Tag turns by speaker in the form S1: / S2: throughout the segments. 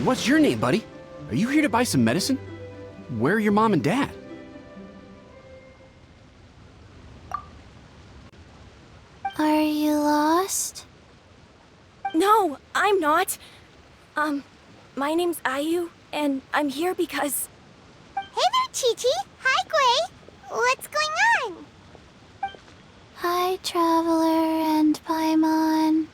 S1: What's your name, buddy? Are you here to buy some medicine? Where are your mom and dad?
S2: Are you lost?
S3: No, I'm not. My name's Ayu, and I'm here because...
S4: Hey there, Chi-Chi. Hi, Gui. What's going on?
S2: Hi, Traveler and Paimon.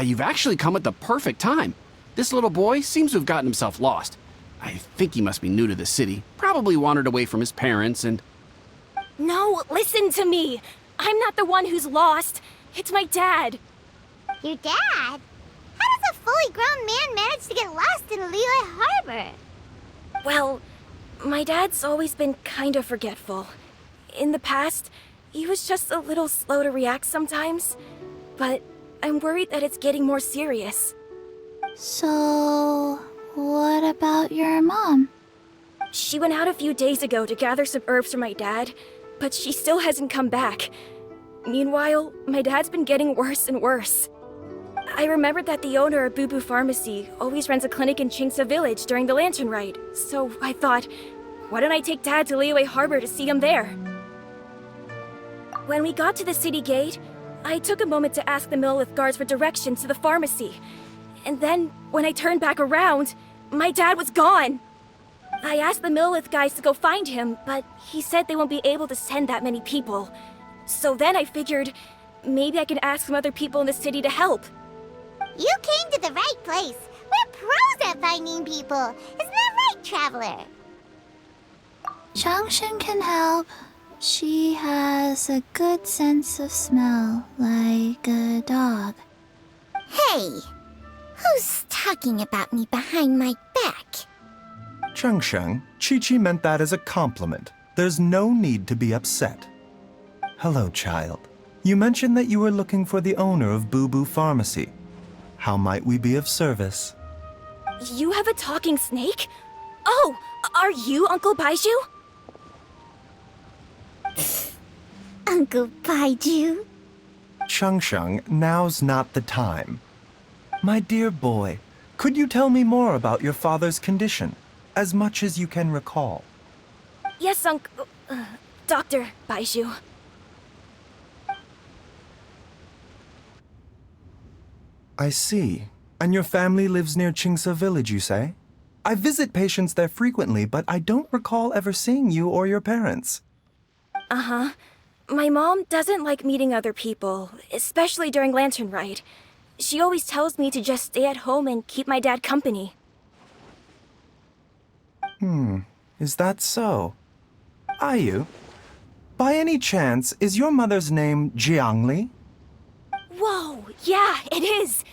S1: You've actually come at the perfect time. This little boy seems to have gotten himself lost. I think he must be new to the city. Probably wandered away from his parents and...
S3: No, listen to me. I'm not the one who's lost. It's my dad.
S4: Your dad? How does a fully grown man manage to get lost in Liyue Harbor?
S3: Well, my dad's always been kind of forgetful. In the past, he was just a little slow to react sometimes. But I'm worried that it's getting more serious.
S2: So, what about your mom?
S3: She went out a few days ago to gather some herbs for my dad, but she still hasn't come back. Meanwhile, my dad's been getting worse and worse. I remembered that the owner of Boo Boo Pharmacy always runs a clinic in Chingsa Village during the Lantern Ride, so I thought, why don't I take Dad to Liyue Harbor to see him there? When we got to the city gate, I took a moment to ask the Millelith guards for directions to the pharmacy. And then, when I turned back around, my dad was gone. I asked the Millelith guys to go find him, but he said they won't be able to send that many people. So then I figured, maybe I can ask some other people in the city to help.
S4: You came to the right place. We're pros at finding people. Isn't that right, Traveler?
S2: Changshan can help. She has a good sense of smell, like a dog.
S4: Hey, who's talking about me behind my back?
S5: Changsheng, Chi-Chi meant that as a compliment. There's no need to be upset. Hello, child. You mentioned that you were looking for the owner of Boo Boo Pharmacy. How might we be of service?
S3: You have a talking snake? Oh, are you Uncle Baizhu?
S4: Uncle Baizhu?
S5: Changsheng, now's not the time. My dear boy, could you tell me more about your father's condition, as much as you can recall?
S3: Yes, Dr. Baizhu.
S5: I see. And your family lives near Chingsa Village, you say? I visit patients there frequently, but I don't recall ever seeing you or your parents.
S3: Uh-huh. My mom doesn't like meeting other people, especially during Lantern Ride. She always tells me to just stay at home and keep my dad company.
S5: Is that so? Ayu, by any chance, is your mother's name Jiangli?
S3: Whoa, yeah, it is!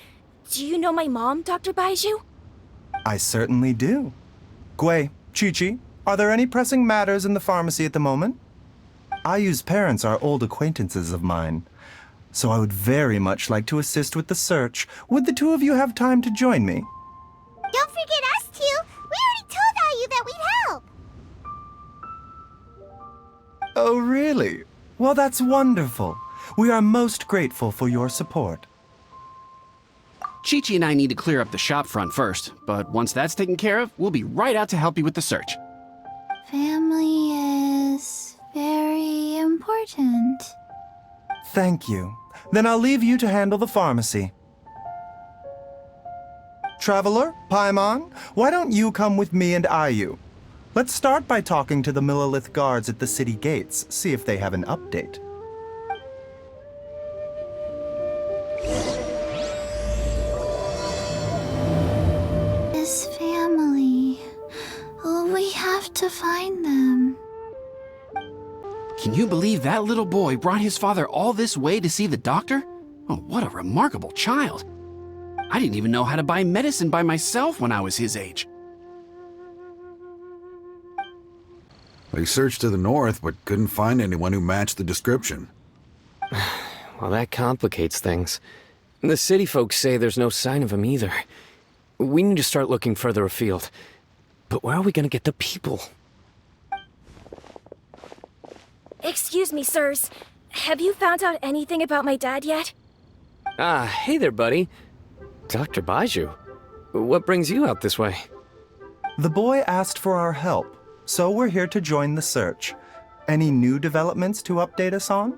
S3: Do you know my mom, Dr. Baizhu?
S5: I certainly do. Gui, Chi-Chi, are there any pressing matters in the pharmacy at the moment? Ayu's parents are old acquaintances of mine, so I would very much like to assist with the search. Would the two of you have time to join me?
S4: Don't forget us two. We already told Ayu that we'd help.
S5: Oh, really? Well, that's wonderful. We are most grateful for your support.
S1: Chi-Chi and I need to clear up the shop front first, but once that's taken care of, we'll be right out to help you with the search.
S2: Family is very important.
S5: Thank you. Then I'll leave you to handle the pharmacy. Traveler, Paimon, why don't you come with me and Ayu? Let's start by talking to the Millelith guards at the city gates, see if they have an update.
S2: His family. We have to find them.
S1: Can you believe that little boy brought his father all this way to see the doctor? Oh, what a remarkable child. I didn't even know how to buy medicine by myself when I was his age.
S6: They searched to the north, but couldn't find anyone who matched the description.
S7: Well, that complicates things. The city folks say there's no sign of him either. We need to start looking further afield. But where are we gonna get the people?
S3: Excuse me, sirs. Have you found out anything about my dad yet?
S7: Hey there, buddy. Dr. Baizhu. What brings you out this way?
S5: The boy asked for our help, so we're here to join the search. Any new developments to update us on?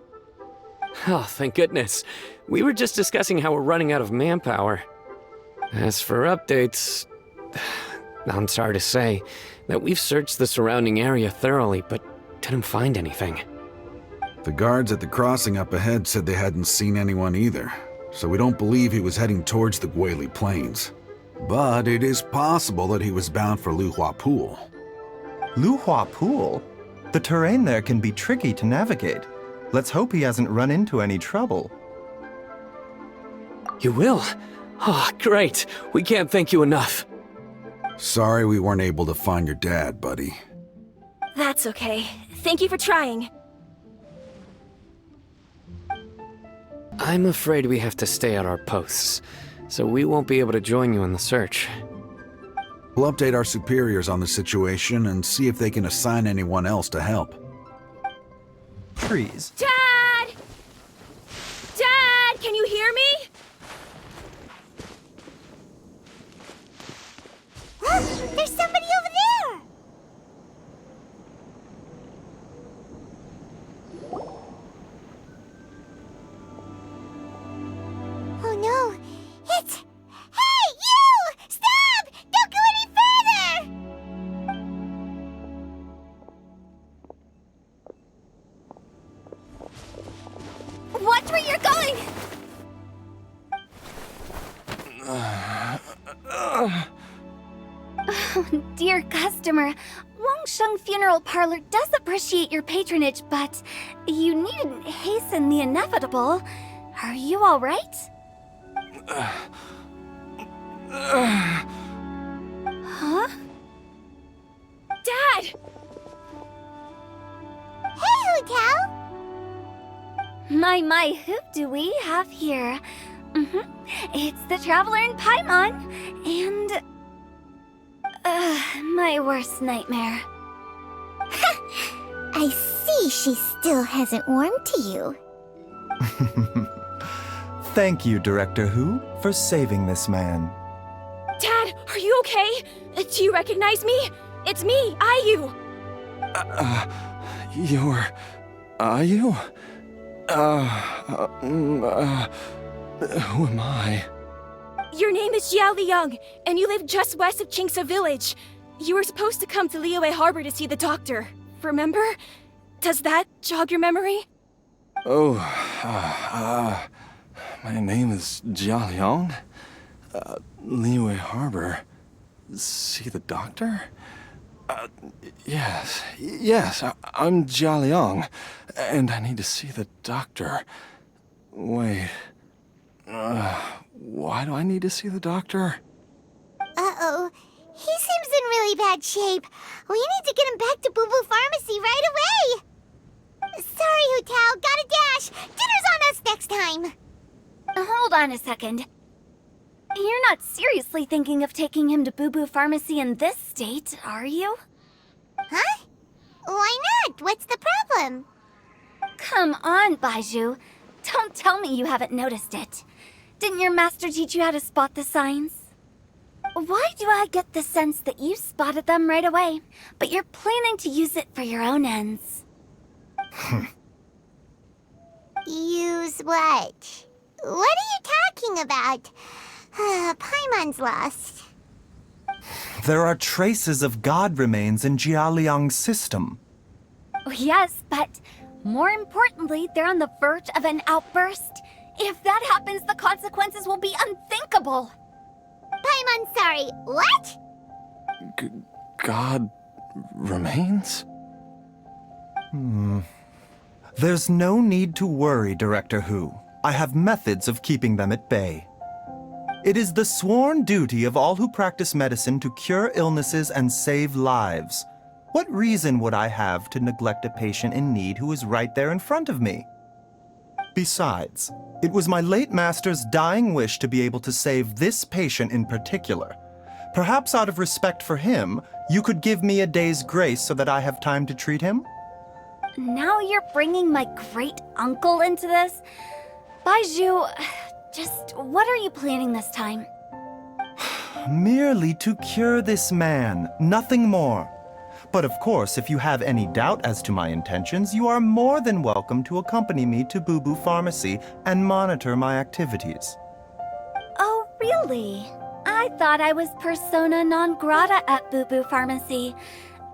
S7: Oh, thank goodness. We were just discussing how we're running out of manpower. As for updates, I'm sorry to say that we've searched the surrounding area thoroughly, but didn't find anything.
S6: The guards at the crossing up ahead said they hadn't seen anyone either, so we don't believe he was heading towards the Guili Plains. But it is possible that he was bound for Luhua Pool.
S5: Luhua Pool? The terrain there can be tricky to navigate. Let's hope he hasn't run into any trouble.
S7: You will? Oh, great. We can't thank you enough.
S6: Sorry we weren't able to find your dad, buddy.
S3: That's okay. Thank you for trying.
S7: I'm afraid we have to stay at our posts, so we won't be able to join you in the search.
S6: We'll update our superiors on the situation and see if they can assign anyone else to help.
S5: Freeze.
S3: Dad! Dad, can you hear me?
S4: There's somebody over there! Oh no, it's... Hey, you! Stop! Don't go any further!
S3: Watch where you're going!
S8: Dear customer, Wangsheng Funeral Parlor does appreciate your patronage, but you needn't hasten the inevitable. Are you all right? Huh?
S3: Dad!
S4: Hey, Hotel!
S8: My, who do we have here? It's the Traveler in Paimon, and... my worst nightmare.
S4: I see she still hasn't warmed to you.
S5: Thank you, Director Hu, for saving this man.
S3: Dad, are you okay? Do you recognize me? It's me, Ayu.
S9: You're... Ayu? Who am I?
S3: Your name is Jiao Liang, and you live just west of Qingsa village. You were supposed to come to Liyue Harbor to see the doctor. Remember? Does that jog your memory?
S9: Oh, my name is Jia Liang. Liyue Harbor. See the doctor? Yes, I'm Jia Liang, and I need to see the doctor. Wait, why do I need to see the doctor?
S4: Uh-oh. He seems in really bad shape. We need to get him back to Boo Boo Pharmacy right away. Sorry, Hotel. Gotta dash. Dinner's on us next time.
S8: Hold on a second. You're not seriously thinking of taking him to Boo Boo Pharmacy in this state, are you?
S4: Huh? Why not? What's the problem?
S8: Come on, Baizhu. Don't tell me you haven't noticed it. Didn't your master teach you how to spot the signs? Why do I get the sense that you spotted them right away, but you're planning to use it for your own ends?
S4: Use what? What are you talking about? Paimon's lost.
S5: There are traces of god remains in Jia Liang's system.
S8: Oh, yes, but more importantly, they're on the verge of an outburst. If that happens, the consequences will be unthinkable.
S4: Paimon, sorry. What?
S9: God remains?
S5: There's no need to worry, Director Hu. I have methods of keeping them at bay. It is the sworn duty of all who practice medicine to cure illnesses and save lives. What reason would I have to neglect a patient in need who is right there in front of me? Besides, it was my late master's dying wish to be able to save this patient in particular. Perhaps out of respect for him, you could give me a day's grace so that I have time to treat him?
S8: Now you're bringing my great-uncle into this? Baizhu, just what are you planning this time?
S5: Merely to cure this man, nothing more. But of course, if you have any doubt as to my intentions, you are more than welcome to accompany me to Boo Boo Pharmacy and monitor my activities.
S8: Oh, really? I thought I was persona non grata at Boo Boo Pharmacy.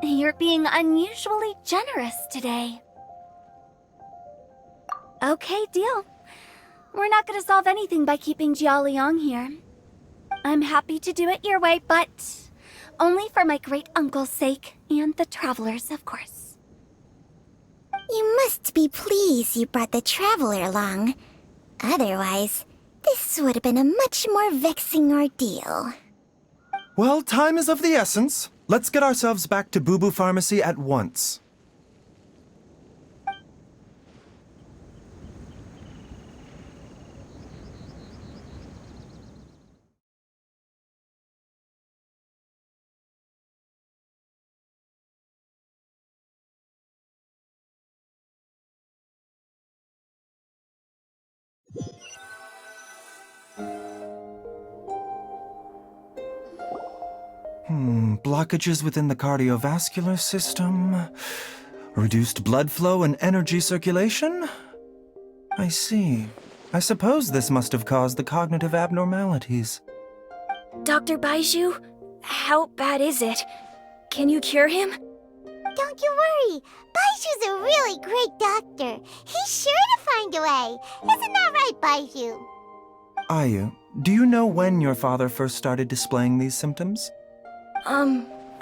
S8: You're being unusually generous today. Okay, deal. We're not gonna solve anything by keeping Jialiang here. I'm happy to do it your way, but only for my great-uncle's sake and the travelers, of course.
S4: You must be pleased you brought the traveler along. Otherwise, this would have been a much more vexing ordeal.
S5: Well, time is of the essence. Let's get ourselves back to Boo Boo Pharmacy at once. Blockages within the cardiovascular system, reduced blood flow and energy circulation? I see. I suppose this must have caused the cognitive abnormalities.
S3: Dr. Baizhu, how bad is it? Can you cure him?
S4: Don't you worry. Baizhu's a really great doctor. He's sure to find a way. Isn't that right, Baizhu?
S5: Ayu, do you know when your father first started displaying these symptoms?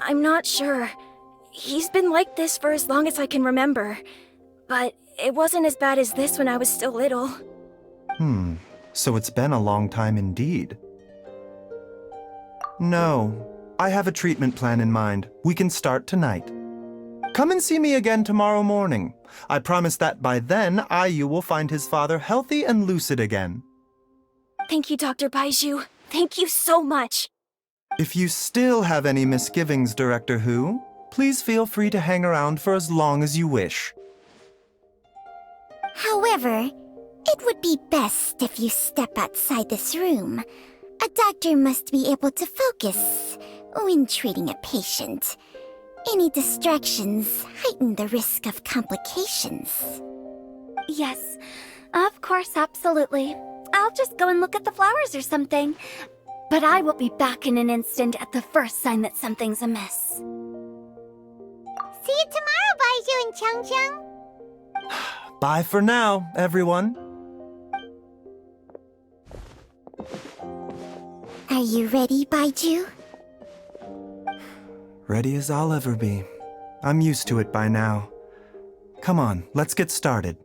S3: I'm not sure. He's been like this for as long as I can remember. But it wasn't as bad as this when I was still little.
S5: So it's been a long time indeed. No, I have a treatment plan in mind. We can start tonight. Come and see me again tomorrow morning. I promise that by then, Ayu will find his father healthy and lucid again.
S3: Thank you, Dr. Baizhu. Thank you so much.
S5: If you still have any misgivings, Director Hu, please feel free to hang around for as long as you wish.
S4: However, it would be best if you step outside this room. A doctor must be able to focus when treating a patient. Any distractions heighten the risk of complications.
S8: Yes, of course, absolutely. I'll just go and look at the flowers or something. But I will be back in an instant at the first sign that something's amiss.
S4: See you tomorrow, Baizhu and Changcheng.
S5: Bye for now, everyone.
S4: Are you ready, Baizhu?
S5: Ready as I'll ever be. I'm used to it by now. Come on, let's get started.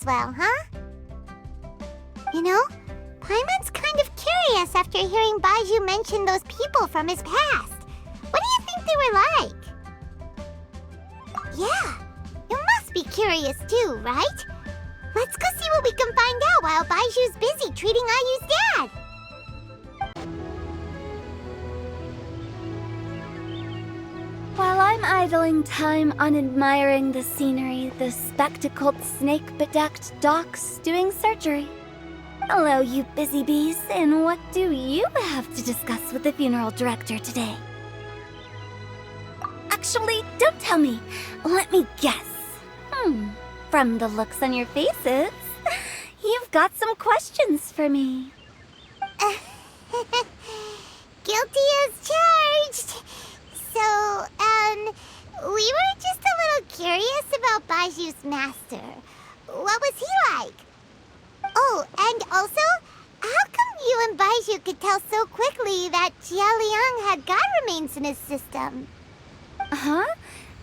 S4: Well, huh? You know, Paimon's kind of curious after hearing Baizhu mention those people from his past. What do you think they were like? Yeah, you must be curious too, right? Let's go see what we can find out while Baizhu's busy treating Ayu's dad.
S8: While I'm idling time on admiring the scenery, the spectacled snake-bedecked docs doing surgery. Hello, you busy bees, and what do you have to discuss with the funeral director today? Actually, don't tell me. Let me guess. From the looks on your faces, you've got some questions for me.
S4: Guilty as charged. So, we were just a little curious about Baizhu's master. What was he like? Oh, and also, how come you and Baizhu could tell so quickly that Jialiang had god remains in his system?
S8: Huh?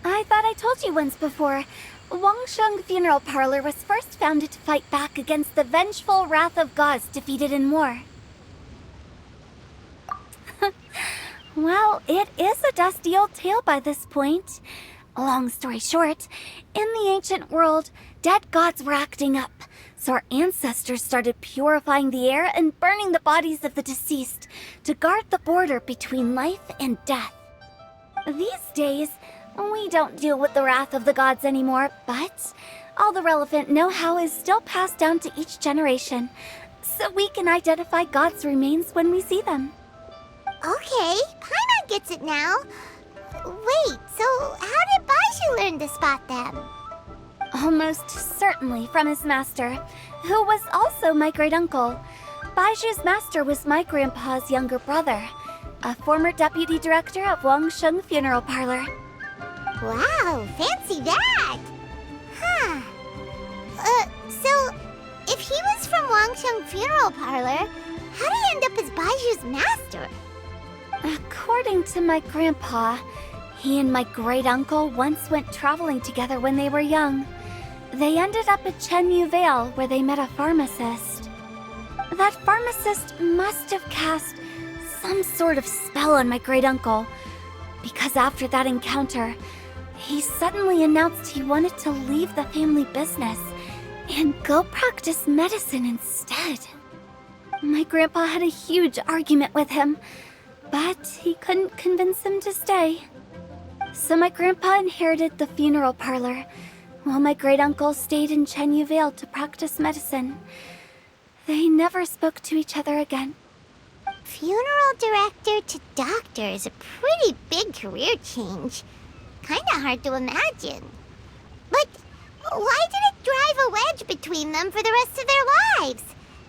S8: I thought I told you once before. Wangsheng Funeral Parlor was first founded to fight back against the vengeful wrath of gods defeated in war. Well, it is a dusty old tale by this point. Long story short, in the ancient world, dead gods were acting up, so our ancestors started purifying the air and burning the bodies of the deceased to guard the border between life and death. These days, we don't deal with the wrath of the gods anymore, but All the relevant know-how is still passed down to each generation, so we can identify God's remains when we see them.
S4: Okay, Paimon gets it now. Wait, so how did Baizhu learn to spot them?
S8: Almost certainly from his master, who was also my great-uncle. Baizhu's master was my grandpa's younger brother, a former deputy director at Wangsheng Funeral Parlor.
S4: Wow, fancy that! Huh. So, if he was from Wangsheng Funeral Parlor, how did he end up as Baizhu's master?
S8: According to my grandpa, he and my great-uncle once went traveling together when they were young. They ended up at Chenyu Vale, where they met a pharmacist. That pharmacist must have cast some sort of spell on my great-uncle, because after that encounter, he suddenly announced he wanted to leave the family business and go practice medicine instead. My grandpa had a huge argument with him, but he couldn't convince him to stay. So my grandpa inherited the funeral parlor, while my great-uncle stayed in Chenyu Vale to practice medicine. They never spoke to each other again.
S4: Funeral director to doctor is a pretty big career change. Kinda hard to imagine. But why did it drive a wedge between them for the rest of their lives?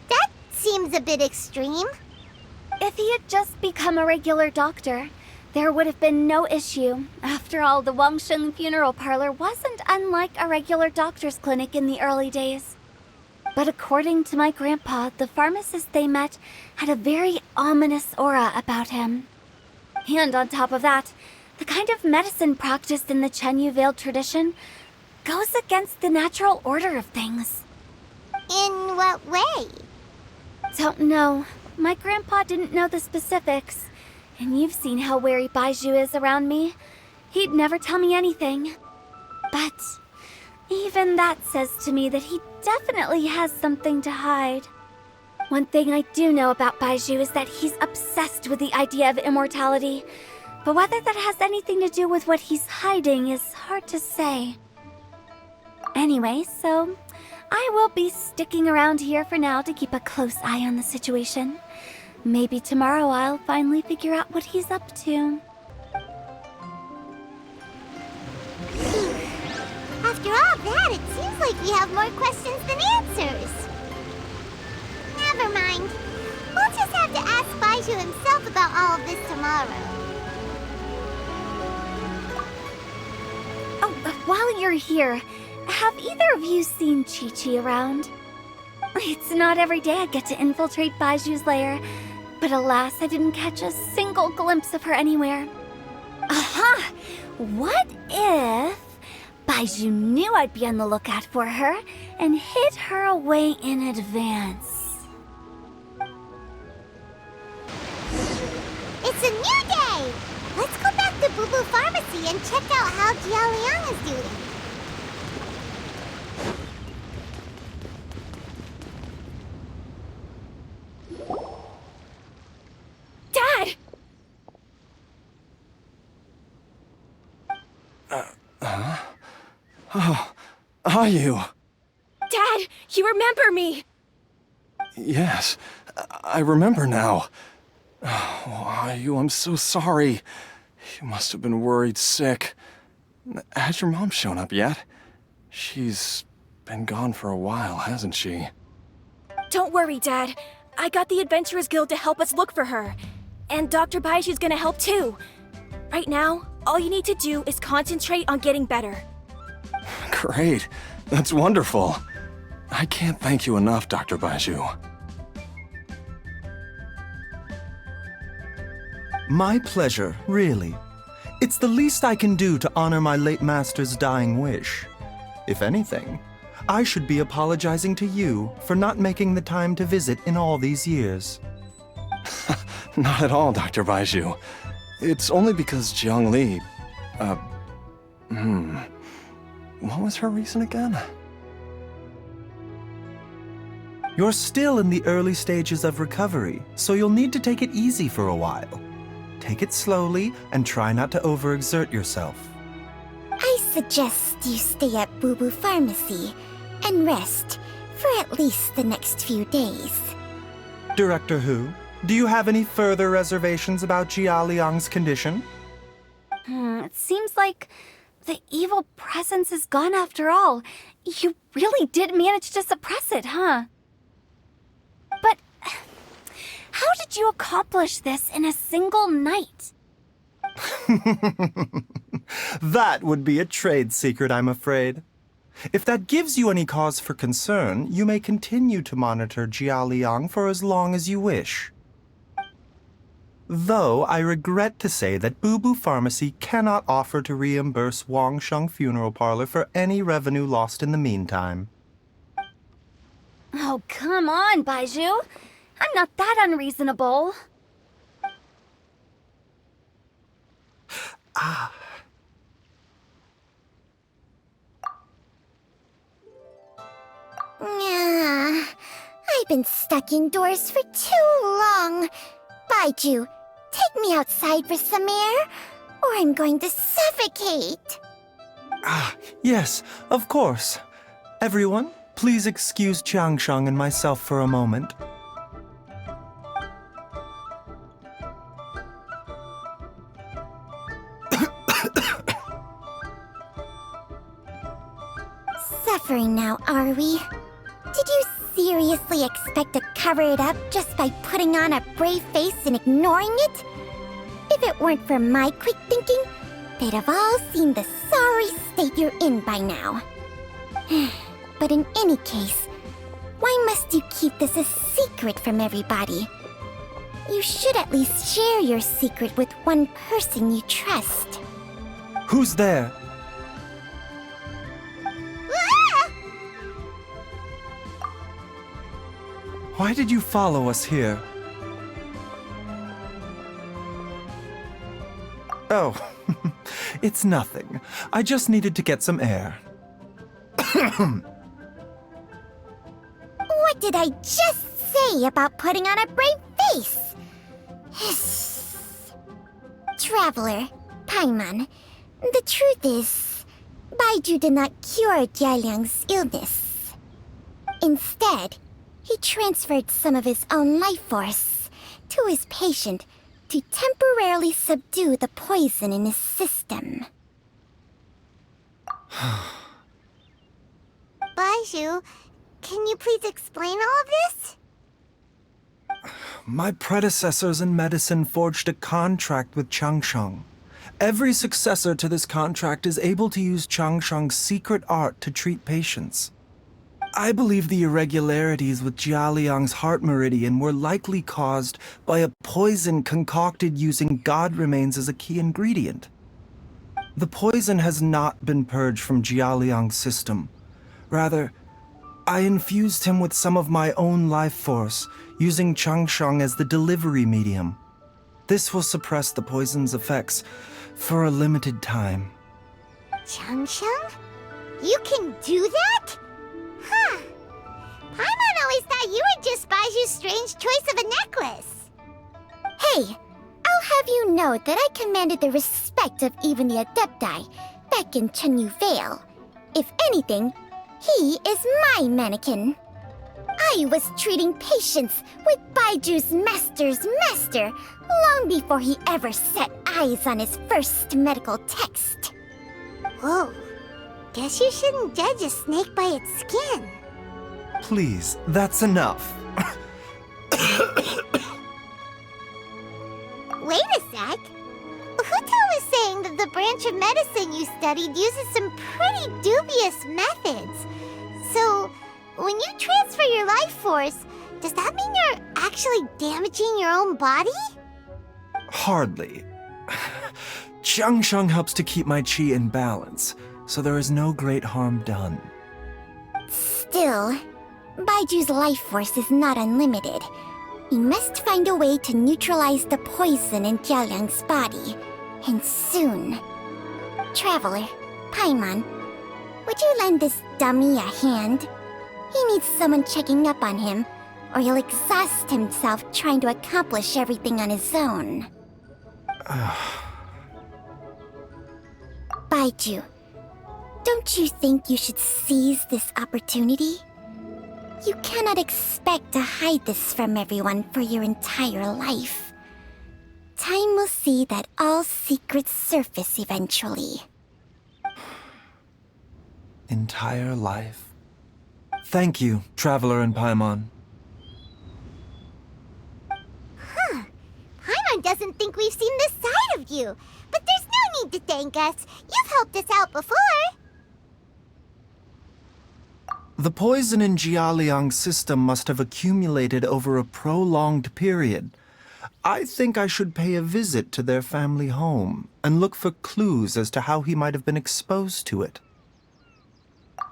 S4: That seems a bit extreme.
S8: If he had just become a regular doctor, there would have been no issue. After all, the Wangsheng Funeral Parlor wasn't unlike a regular doctor's clinic in the early days. But according to my grandpa, the pharmacist they met had a very ominous aura about him. And on top of that, the kind of medicine practiced in the Chenyu Vale tradition goes against the natural order of things.
S4: In what way?
S8: Don't know. My grandpa didn't know the specifics. And you've seen how wary Baizhu is around me. He'd never tell me anything. But even that says to me that he definitely has something to hide. One thing I do know about Baizhu is that he's obsessed with the idea of immortality. But whether that has anything to do with what he's hiding is hard to say. Anyway, so I will be sticking around here for now to keep a close eye on the situation. Maybe tomorrow I'll finally figure out what he's up to.
S4: After all that, it seems like we have more questions than answers. Never mind. We'll just have to ask Baizhu himself about all of this tomorrow.
S8: Oh, while you're here, have either of you seen Chi-Chi around? It's not every day I get to infiltrate Baiju's lair, but alas, I didn't catch a single glimpse of her anywhere. Aha! What if Baizhu knew I'd be on the lookout for her and hid her away in advance?
S4: It's a new day! Let's go back to Boo Boo Pharmacy and check out how Jialiang is doing.
S3: Dad!
S9: Oh, are you?
S3: Dad, you remember me!
S9: Yes, I remember now. Oh, are you? I'm so sorry. You must have been worried sick. Has your mom shown up yet? She's been gone for a while, hasn't she?
S3: Don't worry, Dad. I got the Adventurers Guild to help us look for her. And Dr. Baiju's gonna help too. Right now, all you need to do is concentrate on getting better.
S9: Great. That's wonderful. I can't thank you enough, Dr. Baizhu.
S5: My pleasure, really. It's the least I can do to honor my late master's dying wish. If anything, I should be apologizing to you for not making the time to visit in all these years.
S9: Not at all, Dr. Baizhu. It's only because Jiang Li... What was her reason again?
S5: You're still in the early stages of recovery, so you'll need to take it easy for a while. Take it slowly and try not to overexert yourself.
S4: I suggest you stay at Boo Boo Pharmacy and rest for at least the next few days.
S5: Director Hu, do you have any further reservations about Jia Liang's condition?
S8: It seems like the evil presence is gone after all. You really did manage to suppress it, huh? But how did you accomplish this in a single night?
S5: That would be a trade secret, I'm afraid. If that gives you any cause for concern, you may continue to monitor Jia Liang for as long as you wish. Though I regret to say that Boo Boo Pharmacy cannot offer to reimburse Wang Sheng Funeral Parlor for any revenue lost in the meantime.
S8: Oh, come on, Baizhu. I'm not that unreasonable.
S4: I've been stuck indoors for too long. Baizhu, take me outside for some air, or I'm going to suffocate.
S5: Yes, of course. Everyone, please excuse Changsheng and myself for a moment.
S4: Suffering now, are we? Did you seriously expect to cover it up just by putting on a brave face and ignoring it? If it weren't for my quick thinking, they'd have all seen the sorry state you're in by now. But in any case, why must you keep this a secret from everybody? You should at least share your secret with one person you trust.
S5: Who's there? Why did you follow us here? Oh, it's nothing. I just needed to get some air.
S4: What did I just say about putting on a brave face? Traveler, Paimon, the truth is, Baizhu did not cure Jialiang's illness. Instead, he transferred some of his own life force to his patient to temporarily subdue the poison in his system. Baizhu, can you please explain all of this?
S5: My predecessors in medicine forged a contract with Changsheng. Every successor to this contract is able to use Changsheng's secret art to treat patients. I believe the irregularities with Jia Liang's heart meridian were likely caused by a poison concocted using god remains as a key ingredient. The poison has not been purged from Jia Liang's system. Rather, I infused him with some of my own life force, using Changsheng as the delivery medium. This will suppress the poison's effects for a limited time.
S4: Changsheng? You can do that? Huh. Paimon always thought you were just Baizhu's strange choice of a necklace. Hey, I'll have you know that I commanded the respect of even the Adepti back in Chenyu Vale. If anything, he is my mannequin. I was treating patients with Baiju's master's master long before he ever set eyes on his first medical text. Whoa. Guess you shouldn't judge a snake by its skin.
S5: Please, that's enough.
S4: Wait a sec. Hutel was saying that the branch of medicine you studied uses some pretty dubious methods. So, when you transfer your life force, does that mean you're actually damaging your own body?
S5: Hardly. Changsheng helps to keep my chi in balance, so there is no great harm done.
S4: Still, Baiju's life force is not unlimited. We must find a way to neutralize the poison in Jialiang's body, and soon. Traveler, Paimon, would you lend this dummy a hand? He needs someone checking up on him, or he'll exhaust himself trying to accomplish everything on his own. Baizhu, Don't you think you should seize this opportunity? You cannot expect to hide this from everyone for your entire life. Time will see that all secrets surface eventually.
S5: Entire life. Thank you, Traveler and Paimon.
S4: Paimon doesn't think we've seen this side of you, but there's no need to thank us. You've helped us out before.
S5: The poison in Jialiang's system must have accumulated over a prolonged period. I think I should pay a visit to their family home and look for clues as to how he might have been exposed to it.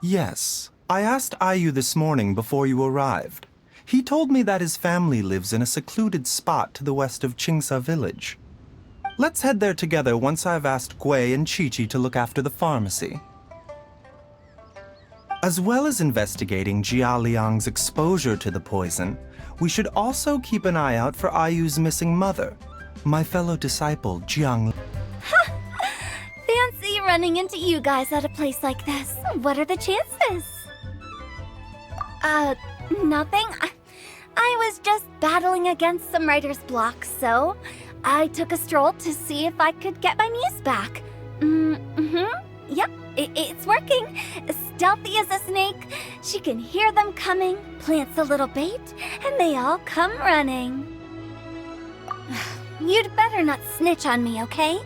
S5: Yes, I asked Ayu this morning before you arrived. He told me that his family lives in a secluded spot to the west of Qingsa village. Let's head there together once I've asked Gui and Chi-Chi to look after the pharmacy. As well as investigating Jia Liang's exposure to the poison, we should also keep an eye out for Ayu's missing mother, my fellow disciple, Jiang.
S8: Fancy running into you guys at a place like this. What are the chances? Nothing. I was just battling against some writer's block, so I took a stroll to see if I could get my muse back. Yep, it's working. Stealthy as a snake, she can hear them coming, plants a little bait, and they all come running. You'd better not snitch on me, okay?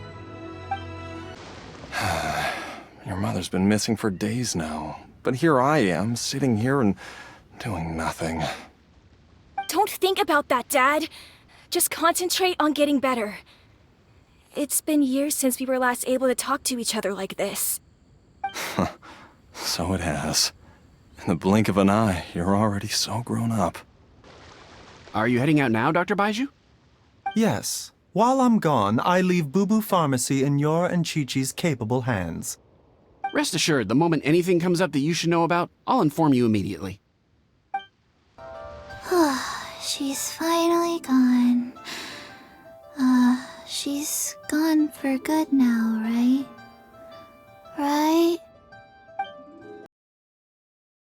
S9: Your mother's been missing for days now, but here I am, sitting here and doing nothing.
S3: Don't think about that, Dad. Just concentrate on getting better. It's been years since we were last able to talk to each other like this.
S9: So it has. In the blink of an eye, you're already so grown up.
S1: Are you heading out now, Dr. Baizhu?
S5: Yes. While I'm gone, I leave Boo Boo Pharmacy in your and Chi-Chi's capable hands.
S1: Rest assured, the moment anything comes up that you should know about, I'll inform you immediately.
S2: She's finally gone. She's gone for good now, right? Right?